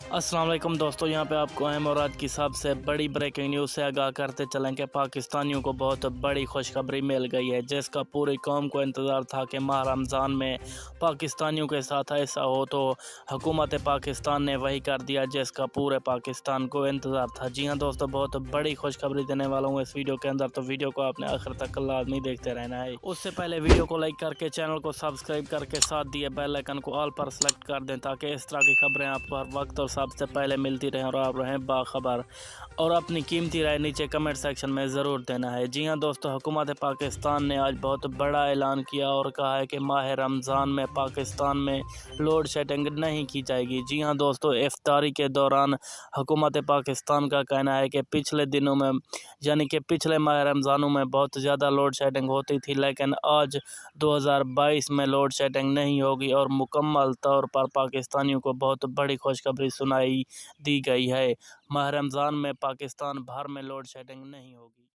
अस्सलाम वालेकुम दोस्तों, यहाँ पे आपको अहम और आज की सबसे बड़ी ब्रेकिंग न्यूज़ से आगाह करते चलें कि पाकिस्तानियों को बहुत बड़ी खुशखबरी मिल गई है, जिसका पूरी कौम को इंतज़ार था कि माह रमज़ान में पाकिस्तानियों के साथ ऐसा हो। तो हुकूमत पाकिस्तान ने वही कर दिया जिसका पूरे पाकिस्तान को इंतज़ार था। जी हाँ दोस्तों, बहुत बड़ी खुशखबरी देने वाला हूँ इस वीडियो के अंदर, तो वीडियो को आपने आखिर तक लाजमी देखते रहना है। उससे पहले वीडियो को लाइक करके चैनल को सब्सक्राइब करके साथ दिए बेल आइकन को ऑल पर सेलेक्ट कर दें, ताकि इस तरह की खबरें आपको हर वक्त और सबसे पहले मिलती रहें और आप रहें बाखबर। और अपनी कीमती राय नीचे कमेंट सेक्शन में ज़रूर देना है। जी हाँ दोस्तों, हुकूमत पाकिस्तान ने आज बहुत बड़ा ऐलान किया और कहा है कि माह रमज़ान में पाकिस्तान में लोड शेडिंग नहीं की जाएगी। जी हाँ दोस्तों, इफ्तारी के दौरान हुकूमत पाकिस्तान का कहना है कि पिछले दिनों में यानी कि पिछले माह रमज़ानों में बहुत ज़्यादा लोड शेडिंग होती थी, लेकिन आज 2022 में लोड शेडिंग नहीं होगी और मुकम्मल तौर पर पाकिस्तानियों को बहुत बड़ी खुशखबरी सुनाई दी गई है। माह रमज़ान में पाकिस्तान भर में लोड शेडिंग नहीं होगी।